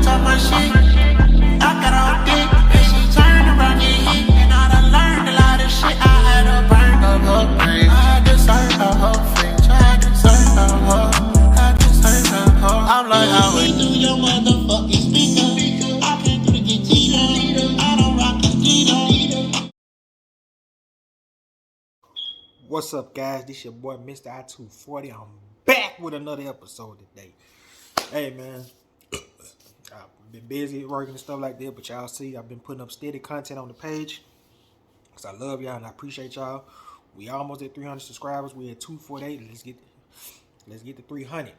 talk my shit. I got on dick, and she turned around and hit. And I done learned a lot of shit. I had her burn up her brain. I deserve her fridge. I deserve her. I deserve her. I'm like, how we do your motherfucking speaker? I can't do the Gita. I don't rock the Gita. What's up, guys? This your boy, Mr. I-240. I'm back with another episode today. Hey, man. I've been busy working and stuff like that, but y'all see, I've been putting up steady content on the page because I love y'all and I appreciate y'all. We almost at 300 subscribers. We at 248. Let's get to 300.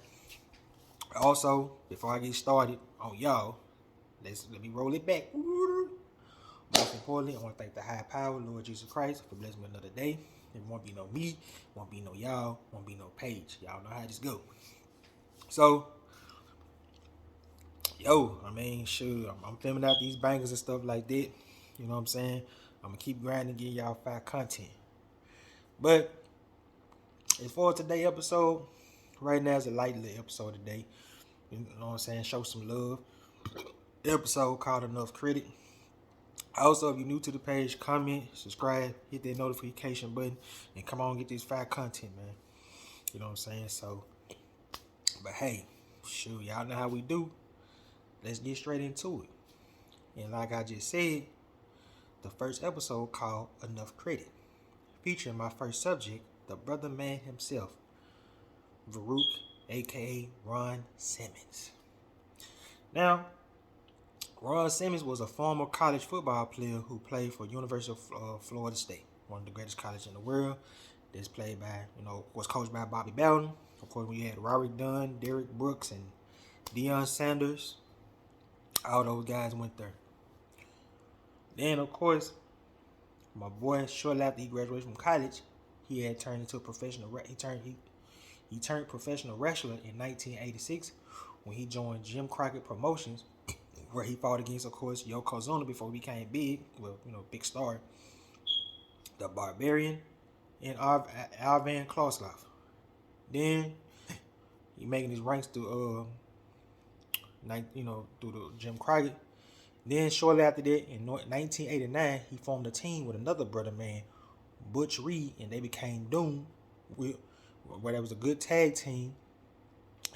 Also, before I get started on y'all, let me roll it back. Most importantly, I want to thank the high power, Lord Jesus Christ, for blessing me another day. It won't be no me, won't be no y'all, won't be no page. Y'all know how this go. So, sure, I'm filming out these bangers and stuff like that. You know what I'm saying? I'm going to keep grinding, getting y'all fire content. But, as far as today's episode, right now it's a light little episode today. You know what I'm saying? Show some love. Episode called Enough Credit. Also, if you're new to the page, comment, subscribe, hit that notification button, and come on, get this fire content, man. You know what I'm saying? So, but hey, shoot, y'all know how we do. Let's get straight into it. And like I just said, the first episode called Enough Credit, featuring my first subject, the brother man himself, Farouk, aka Ron Simmons. Now, Ron Simmons was a former college football player who played for University of Florida State, one of the greatest colleges in the world. That's played by, was coached by Bobby Bowden. Of course, we had Rory Dunn, Derrick Brooks, and Deion Sanders. All those guys went there. Then, of course, my boy, shortly after he graduated from college, he had turned into a professional. He turned professional wrestler in 1986 when he joined Jim Crockett Promotions, where he fought against, of course, Yokozuna before he became big, big star, the Barbarian, and Alvan Kloslav. Then he making his ranks through through the Jim Crockett. Then shortly after that, in 1989, he formed a team with another brother man, Butch Reed, and they became Doom, where there was a good tag team,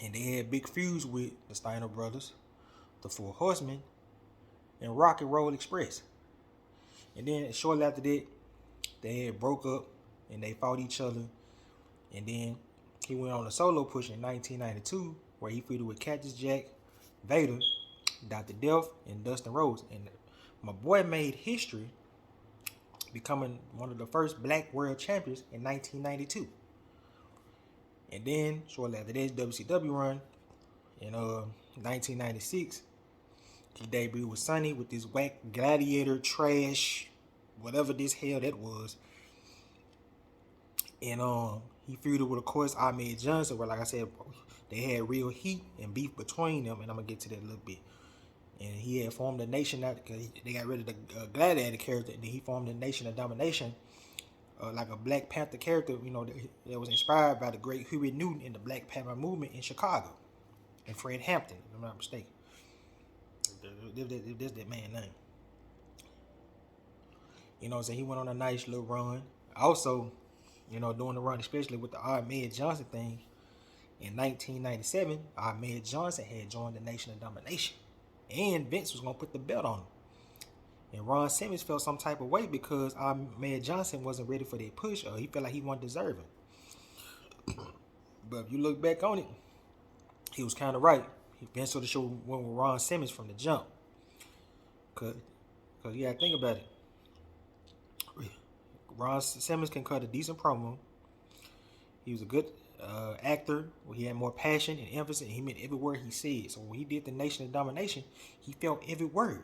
and they had big feuds with the Steiner brothers, the Four Horsemen, and Rock and Roll Express. And then shortly after that, they had broke up and they fought each other. And then he went on a solo push in 1992 where he feuded with Cactus Jack, Vader, Dr. Death, and Dustin Rhodes. And my boy made history, becoming one of the first black world champions in 1992. And then shortly after that, WCW run in 1996. He debuted with Sonny with this whack gladiator trash, whatever this hell that was. And he feuded with, of course, Ahmed Johnson, where, like I said, they had real heat and beef between them, and I'm going to get to that a little bit. And he had formed a nation out because they got rid of the gladiator character, and then he formed a Nation of Domination, like a Black Panther character, that was inspired by the great Huey Newton in the Black Panther movement in Chicago, and Fred Hampton, if I'm not mistaken. That's that man's name. You know what I'm saying? He went on a nice little run. Also, during the run, especially with the Ahmed Johnson thing, in 1997, Ahmed Johnson had joined the Nation of Domination. And Vince was going to put the belt on him. And Ron Simmons felt some type of way because Ahmed Johnson wasn't ready for that push, or he felt like he wasn't deserving. But if you look back on it, he was kind of right. Vince sort of showed went with Ron Simmons from the jump. Cause you gotta think about it. Ron Simmons can cut a decent promo. He was a good actor. He had more passion and emphasis, and he meant every word he said. So when he did the Nation of Domination, he felt every word.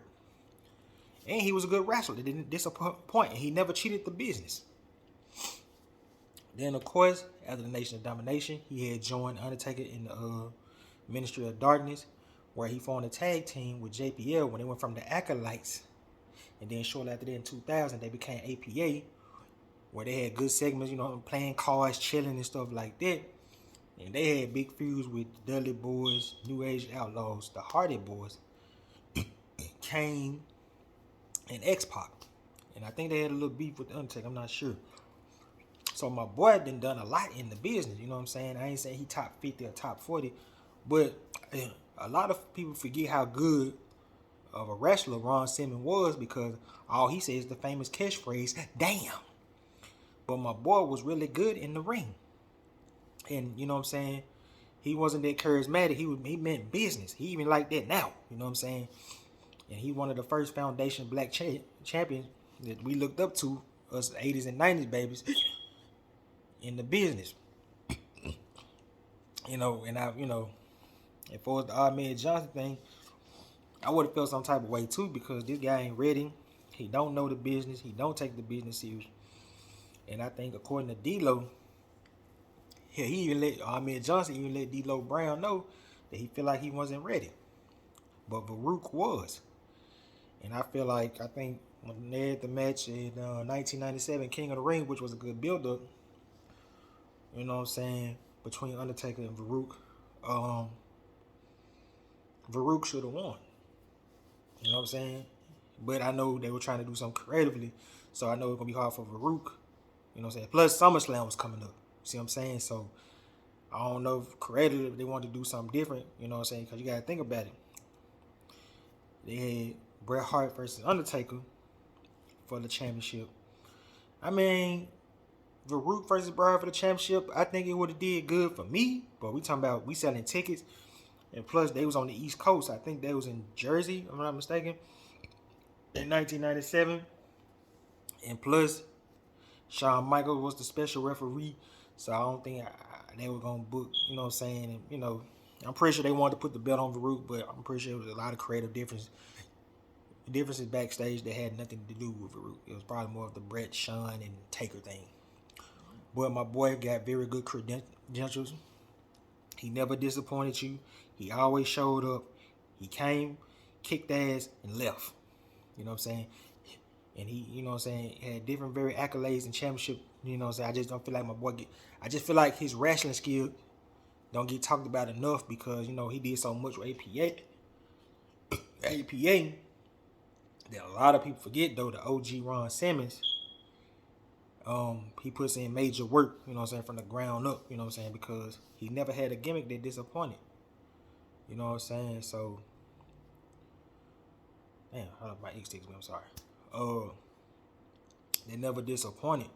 And he was a good wrestler that didn't disappoint, and he never cheated the business. Then, of course, after the Nation of Domination, he had joined Undertaker in the Ministry of Darkness, where he formed a tag team with JPL when they went from the Acolytes. And then shortly after that, in 2000, they became APA, where they had good segments, playing cards, chilling and stuff like that. And they had big feuds with the Dudley Boys, New Age Outlaws, the Hardy Boys, Kane, and X-Pac. And I think they had a little beef with the Undertaker. I'm not sure. So my boy done a lot in the business. You know what I'm saying? I ain't saying he top 50 or top 40, but a lot of people forget how good of a wrestler Ron Simmons was because all he says is the famous catchphrase, "Damn." But my boy was really good in the ring. And you know what I'm saying? He wasn't that charismatic. He meant business. He even like that now. You know what I'm saying? And he one of the first foundation black champions that we looked up to, us 80s and 90s babies, in the business. And as far as the Ahmed Johnson thing, I would have felt some type of way too because this guy ain't ready. He don't know the business. He don't take the business serious. And I think according to D-Lo, he even let Ahmed Johnson even let D-Lo Brown know that he feel like he wasn't ready. But Farouk was. And I think when they had the match in 1997 King of the Ring, which was a good build-up, you know what I'm saying, between Undertaker and Farouk, Farouk should have won. You know what I'm saying? But I know they were trying to do something creatively, so I know it's going to be hard for Farouk. You know what I'm saying? Plus, SummerSlam was coming up. See what I'm saying? So, I don't know if creatively they wanted to do something different. You know what I'm saying? Because you got to think about it. They had Bret Hart versus Undertaker for the championship. I mean, Farouk versus Bret Hart for the championship, I think it would have did good for me. But we talking about we selling tickets. And plus, they was on the East Coast. I think they was in Jersey, if I'm not mistaken, in 1997. And plus, Shawn Michaels was the special referee. So I don't think they were going to book, you know what I'm saying? And, I'm pretty sure they wanted to put the belt on Farouk, but I'm pretty sure it was a lot of creative differences backstage that had nothing to do with Farouk. It was probably more of the Bret, Shawn, and Taker thing. But my boy got very good credentials. He never disappointed you. He always showed up. He came, kicked ass, and left. You know what I'm saying? And he, you know what I'm saying, had different very accolades and championship. You know what I'm saying? I just don't feel like my boy I just feel like his wrestling skill don't get talked about enough because, he did so much with APA that a lot of people forget, though, the OG Ron Simmons, he puts in major work, you know what I'm saying, from the ground up, you know what I'm saying, because he never had a gimmick that disappointed. You know what I'm saying? So, damn, hold up, my ex texts me, I'm sorry. They never disappointed.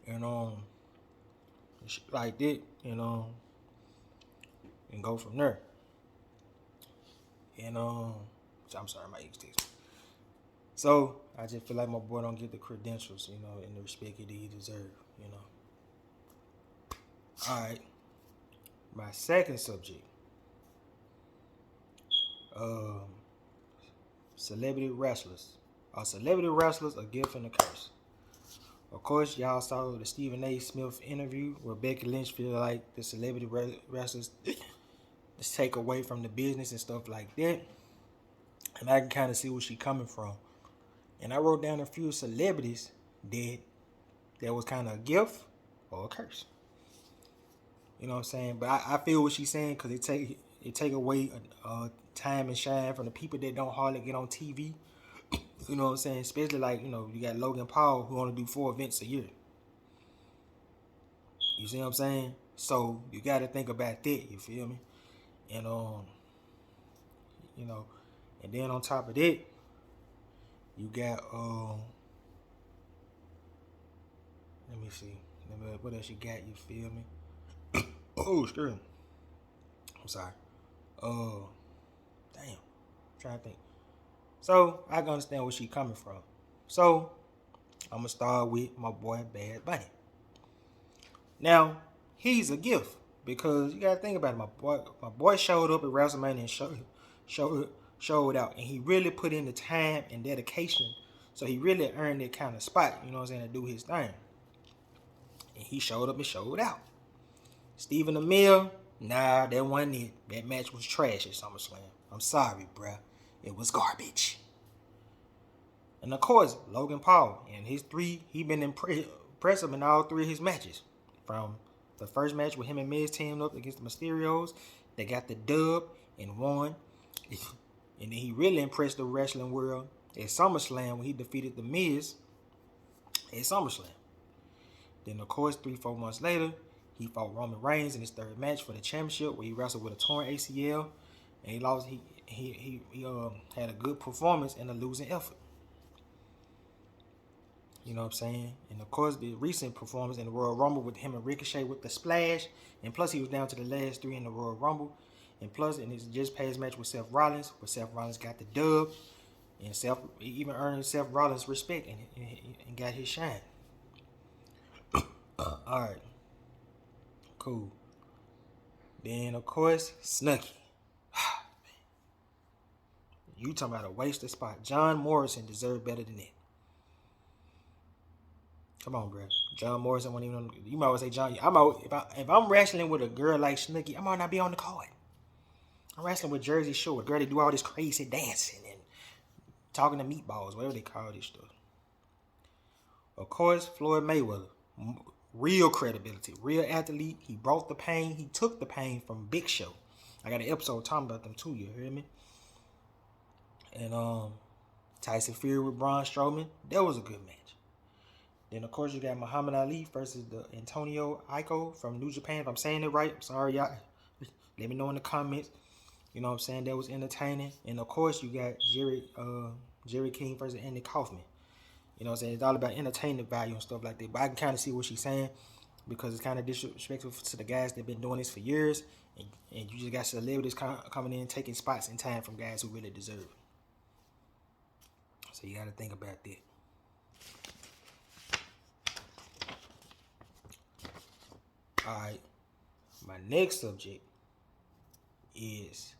And, like that, and go from there. And, I'm sorry, my ex texts me. So, I just feel like my boy don't get the credentials, and the respect that he deserves, Alright. My second subject. Celebrity wrestlers. Are celebrity wrestlers a gift and a curse? Of course, y'all saw the Stephen A. Smith interview where Becky Lynch feel like the celebrity wrestlers just take away from the business and stuff like that. And I can kind of see where she's coming from. And I wrote down a few celebrities that was kind of a gift or a curse. You know what I'm saying? But I feel what she's saying because it take away time and shine from the people that don't hardly get on TV. You know what I'm saying? Especially like, you got Logan Paul who only do 4 events a year. You see what I'm saying? So you got to think about that. You feel me? And and then on top of that, you got let me see. What else you got? You feel me? Oh, excuse me. I'm sorry. Damn. I'm trying to think. So I can understand where she coming from. So I'm gonna start with my boy Bad Bunny. Now he's a gift because you gotta think about it. My boy showed up at WrestleMania and showed out, and he really put in the time and dedication. So he really earned that kind of spot. You know what I'm saying, to do his thing. And he showed up and showed out. Stephen Amell, nah, that wasn't it. That match was trash at SummerSlam. I'm sorry, bruh. It was garbage. And of course, Logan Paul and his 3, he been impressive in all 3 of his matches. From the first match with him and Miz teamed up against the Mysterios, they got the dub and won. And then he really impressed the wrestling world at SummerSlam when he defeated The Miz at SummerSlam. Then, of course, 3-4 months later, he fought Roman Reigns in his third match for the championship, where he wrestled with a torn ACL, and he lost. He had a good performance in a losing effort. You know what I'm saying? And of course, the recent performance in the Royal Rumble with him and Ricochet with the splash, and plus he was down to the last 3 in the Royal Rumble, and plus in his just past match with Seth Rollins, where Seth Rollins got the dub, and he even earned Seth Rollins' respect and got his shine. All right, cool. Then of course, Snooki. You talking about a wasted spot? John Morrison deserved better than that. Come on, bro. John Morrison wasn't even on. You might well say John. If I'm wrestling with a girl like Snooki, I might not be on the card. I'm wrestling with Jersey Shore, a girl that do all this crazy dancing and talking to meatballs, whatever they call this stuff. Of course, Floyd Mayweather. Real credibility, real athlete. He brought the pain. He took the pain from Big Show. I got an episode talking about them too, you hear me? And Tyson Fury with Braun Strowman. That was a good match. Then, of course, you got Muhammad Ali versus the Antonio Iko from New Japan. If I'm saying it right, I'm sorry, y'all. Let me know in the comments. You know what I'm saying? That was entertaining. And, of course, you got Jerry King versus Andy Kaufman. You know what I'm saying? It's all about entertainment value and stuff like that. But I can kind of see what she's saying because it's kind of disrespectful to the guys that have been doing this for years. And you just got celebrities coming in, taking spots in time from guys who really deserve it. So you got to think about that. All right. My next subject is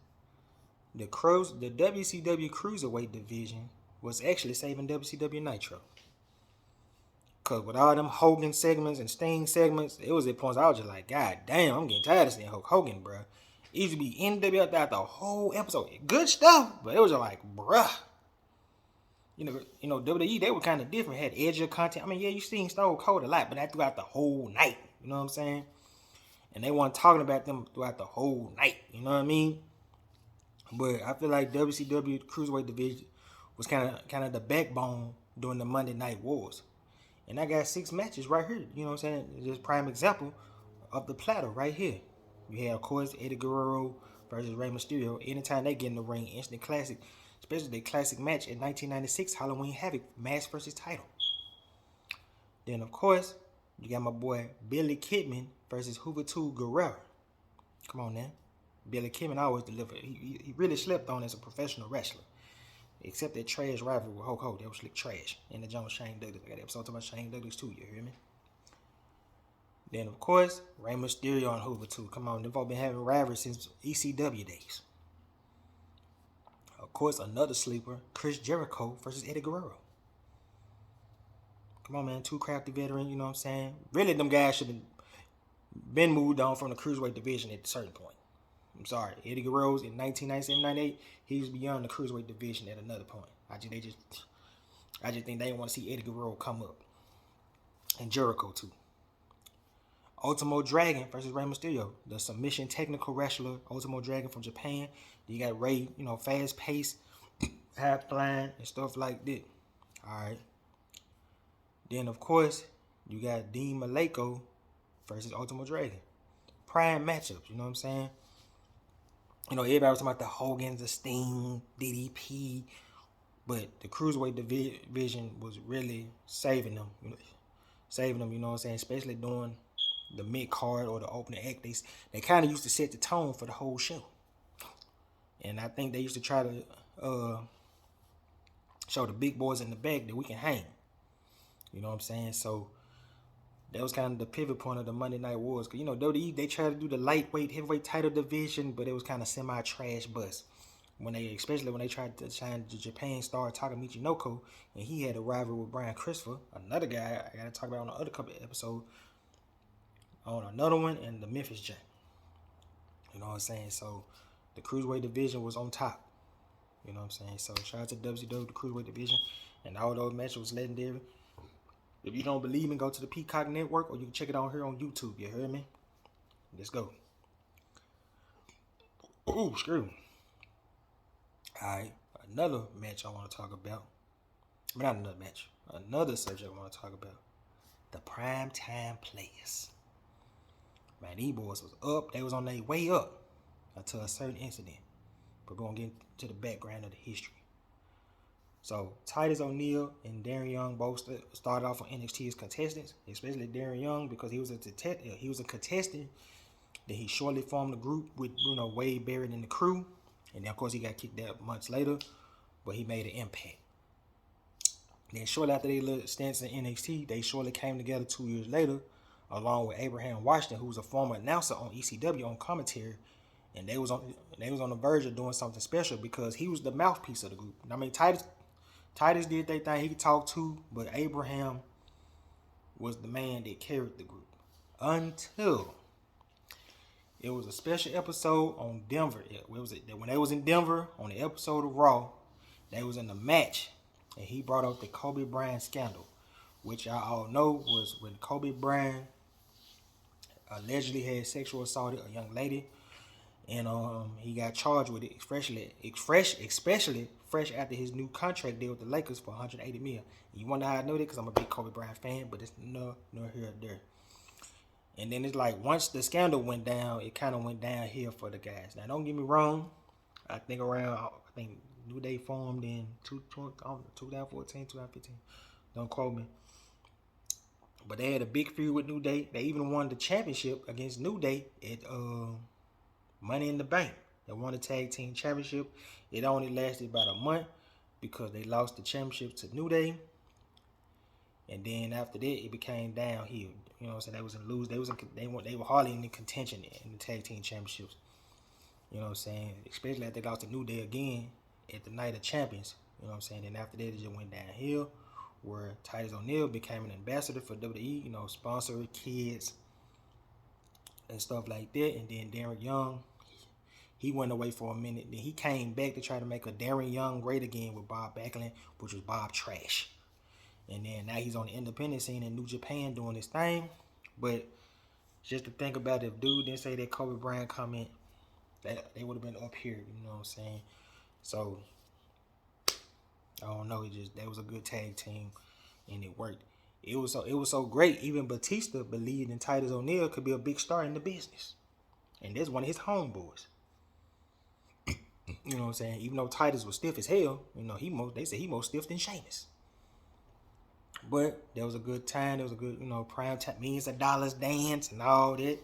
the WCW Cruiserweight division was actually saving WCW Nitro. Because with all them Hogan segments and Sting segments, it was at points I was just like, God damn, I'm getting tired of seeing Hulk Hogan, bro. It used to be NWO throughout the whole episode. Good stuff, but it was just like, bruh. You know, WWE, they were kind of different. Had edgier content. I mean, yeah, you seen Stone Cold a lot, but not throughout the whole night. You know what I'm saying? And they weren't talking about them throughout the whole night. You know what I mean? But I feel like WCW Cruiserweight division was kind of the backbone during the Monday Night Wars. And I got 6 matches right here. You know what I'm saying? Just prime example of the platter right here. You have, of course, Eddie Guerrero versus Rey Mysterio. Anytime they get in the ring, instant classic. Especially the classic match in 1996, Halloween Havoc, Mask versus title. Then, of course, you got my boy Billy Kidman versus Juventud Guerrero. Come on now. Billy Kidman always delivered. He really slept on as a professional wrestler. Except that trash rivalry with Hulk Hogan. That was like trash. And the John Shane Douglas. I got an episode talking about Shane Douglas too, you hear me? Then, of course, Rey Mysterio and Juventud. Come on, they've all been having rivalry since ECW days. Of course, another sleeper, Chris Jericho versus Eddie Guerrero. Come on, man. 2 crafty veterans, you know what I'm saying? Really, them guys should have been moved on from the Cruiserweight division at a certain point. I'm sorry. Eddie Guerrero's in 1997-98, he was beyond the Cruiserweight division at another point. I just think they didn't want to see Eddie Guerrero come up. And Jericho, too. Ultimo Dragon versus Rey Mysterio. The submission technical wrestler, Ultimo Dragon from Japan. You got Rey, you know, fast paced, high flying, and stuff like that. Alright. Then, of course, you got Dean Malenko versus Ultimo Dragon. Prime matchups, you know what I'm saying? You know, everybody was talking about the Hogans, the Sting, DDP, but the Cruiserweight division was really saving them. You know what I'm saying? Especially during the mid-card or the opening act. They kind of used to set the tone for the whole show. And I think they used to try to show the big boys in the back that we can hang. You know what I'm saying? So that was kind of the pivot point of the Monday Night Wars. Because, you know, WWE, they tried to do the lightweight, heavyweight title division, but it was kind of semi-trash bust. Especially when they tried to sign the Japan star Taka Michinoku, and he had a rival with Brian Christopher, another guy I got to talk about on the other couple of episodes, on another one, and the Memphis Giant. You know what I'm saying? So the Cruiserweight division was on top. You know what I'm saying? So shout out to WCW, the Cruiserweight division, and all those matches was legendary. If you don't believe me, go to the Peacock Network, or you can check it out here on YouTube. You heard me? Let's go. Ooh, screw. Alright, another match I want to talk about. But not another match. Another subject I want to talk about. The primetime players. Man, these boys was up. They was on their way up until a certain incident. But we're going to get into the background of the history. So, Titus O'Neil and Darren Young both started off on NXT as contestants, especially Darren Young because he was a contestant. Then he shortly formed a group with Wade Barrett and the crew. And then, of course, he got kicked out months later, but he made an impact. Then shortly after they little stints in NXT, they shortly came together 2 years later, along with Abraham Washington, who was a former announcer on ECW on commentary, and they was on the verge of doing something special because he was the mouthpiece of the group. I mean, Titus did their thing; he could talk too, but Abraham was the man that carried the group until it was a special episode on Denver. When they was in Denver on the episode of Raw, they was in the match. And he brought up the Kobe Bryant scandal, which y'all all know was when Kobe Bryant allegedly had sexual assaulted a young lady, and he got charged with it, especially fresh after his new contract deal with the Lakers for $180 million. And you wonder how I know that? Because I'm a big Kobe Bryant fan, but it's no here or there. And then it's like once the scandal went down, it kind of went downhill for the guys. Now don't get me wrong, I think New Day formed in 2014, 2015. Don't quote me. But they had a big feud with New Day. They even won the championship against New Day at Money in the Bank. They won the tag team championship. It only lasted about a month because they lost the championship to New Day. And then after that, it became downhill. You know what I'm saying? They was in lose. They were hardly in contention in the tag team championships. You know what I'm saying? Especially after they lost to New Day again at the Night of Champions. You know what I'm saying? And after that, it just went downhill, where Titus O'Neil became an ambassador for WWE, sponsored kids and stuff like that. And then Darren Young, he went away for a minute. Then he came back to try to make a Darren Young great again with Bob Backlund, which was Bob Trash. And then now he's on the independent scene in New Japan doing his thing. But just to think about it, if dude didn't say that Kobe Bryant comment, they would have been up here, you know what I'm saying? So, I don't know. That was a good tag team, and it worked. It was so great. Even Batista believed in Titus O'Neil could be a big star in the business, and that's one of his homeboys. You know what I'm saying? Even though Titus was stiff as hell, they said he more stiff than Sheamus. But there was a good time. There was a good, prime time, millions of dollars dance and all that.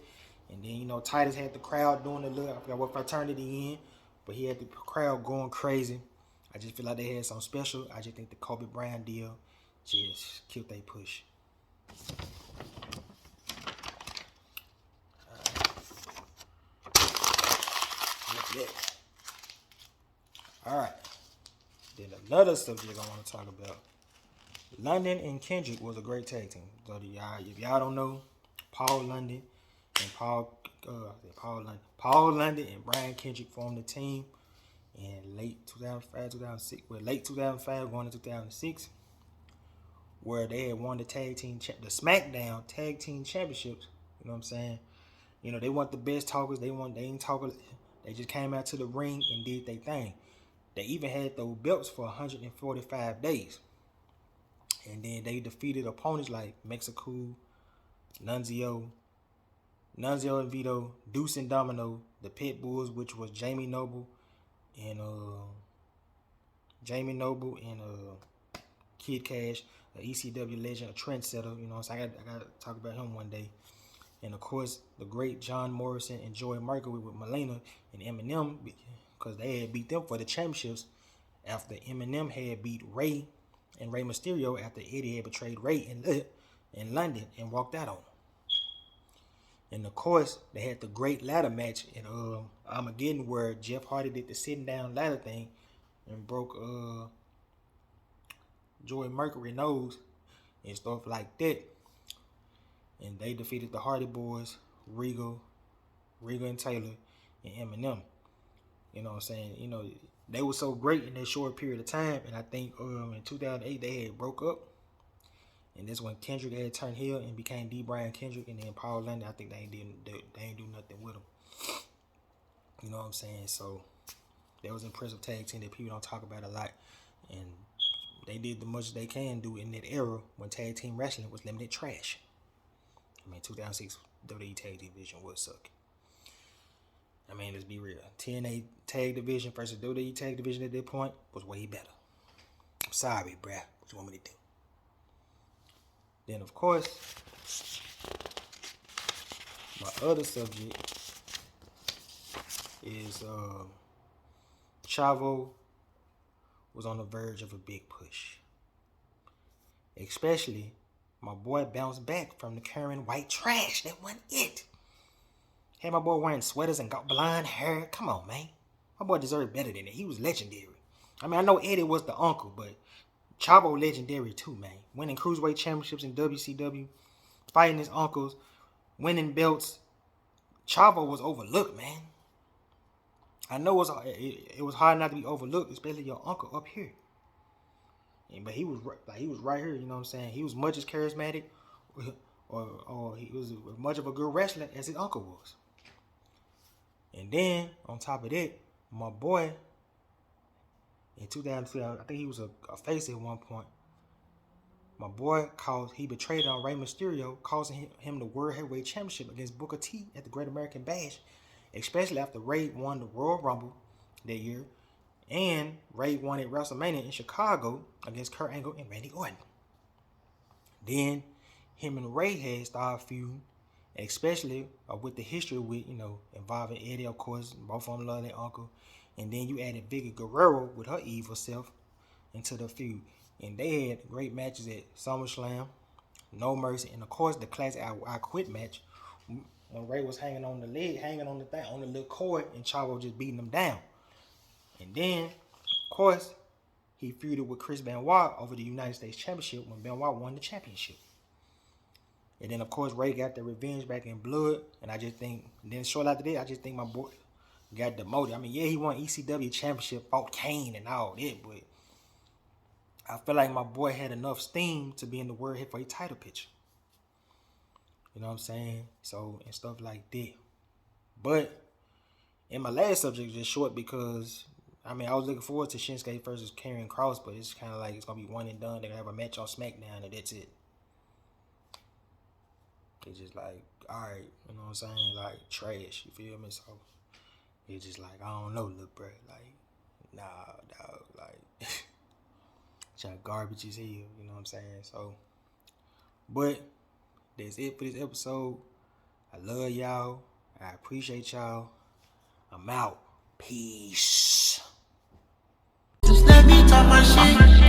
And then, Titus had the crowd doing the little, I forgot what fraternity in, but he had the crowd going crazy. I just feel like they had something special. I just think the Kobe Bryant deal just killed their push. All right. Then another subject I want to talk about. London and Kendrick was a great tag team. So if y'all don't know, Paul London and Brian Kendrick formed a team in late 2005 going to 2006, where they had won the the SmackDown Tag Team Championships. You know what I'm saying? They weren't the best talkers. They ain't talkers. They just came out to the ring and did their thing. They even had those belts for 145 days. And then they defeated opponents like Mexico, Nunzio and Vito, Deuce and Domino, the Pitbulls, which was Jamie Noble and Kid Cash, an ECW legend, a trendsetter. You know what I'm saying? I gotta talk about him one day. And of course, the great John Morrison and Joey Mercury with Melina and Eminem, because they had beat them for the championships after Eminem had beat Ray and Rey Mysterio after Eddie had betrayed Ray in London and walked out on him. And of course, they had the great ladder match in Armageddon, where Jeff Hardy did the sitting down ladder thing and broke Joey Mercury's nose and stuff like that. And they defeated the Hardy Boys, Regal and Taylor, and Eminem. You know what I'm saying? They were so great in that short period of time, and I think in 2008 they had broke up. And that's when Kendrick had turned heel and became D. Brian Kendrick, and then Paul London, I think they ain't do nothing with him. You know what I'm saying? So That was an impressive tag team that people don't talk about a lot. And they did the much they can do in that era when tag team wrestling was limited trash. I mean, 2006 WWE Tag Division was suck. I mean, let's be real. TNA Tag Division versus WWE Tag Division at that point was way better. I'm sorry, bruh. What you want me to do? Then, of course, my other subject is Chavo was on the verge of a big push. Especially, my boy bounced back from the current white trash. That wasn't it. Had my boy wearing sweaters and got blonde hair. Come on, man. My boy deserved better than that. He was legendary. I mean, I know Eddie was the uncle, but Chavo legendary too, man. Winning Cruiserweight Championships in WCW, fighting his uncles, winning belts. Chavo was overlooked, man. I know it was hard not to be overlooked, especially your uncle up here. But he was right here, you know what I'm saying? He was much as charismatic or he was much of a good wrestler as his uncle was. And then, on top of that, my boy, in 2002, I think he was a face at one point. My boy he betrayed on Rey Mysterio, causing him the World Heavyweight Championship against Booker T at the Great American Bash, especially after Rey won the Royal Rumble that year, and Rey won at WrestleMania in Chicago against Kurt Angle and Randy Orton. Then him and Rey had started feuding, especially with the history with, involving Eddie, of course, both of them love their uncle. And then you added Vicky Guerrero with her evil self into the feud. And they had great matches at SummerSlam, No Mercy, and of course the classic I Quit match when Rey was hanging on the little cord, and Chavo just beating him down. And then, of course, he feuded with Chris Benoit over the United States Championship when Benoit won the championship. And then, of course, Rey got the revenge back in blood. And I just think, then shortly after that, I just think my boy got demoted. I mean, yeah, he won ECW championship, fought Kane and all that, but I feel like my boy had enough steam to be in the World Heavyweight title picture. You know what I'm saying? So, and stuff like that. But, in my last subject, just short because, I mean, I was looking forward to Shinsuke versus Karrion Kross, but it's kind of like it's going to be one and done. They're going to have a match on SmackDown, and that's it. It's just like, alright, you know what I'm saying? Like, trash, you feel me? So, it's just like, I don't know, look, bro. Like, nah, dog, like, y'all garbage as hell, you know what I'm saying? So, but, that's it for this episode. I love y'all. I appreciate y'all. I'm out. Peace. Just let me talk my shit.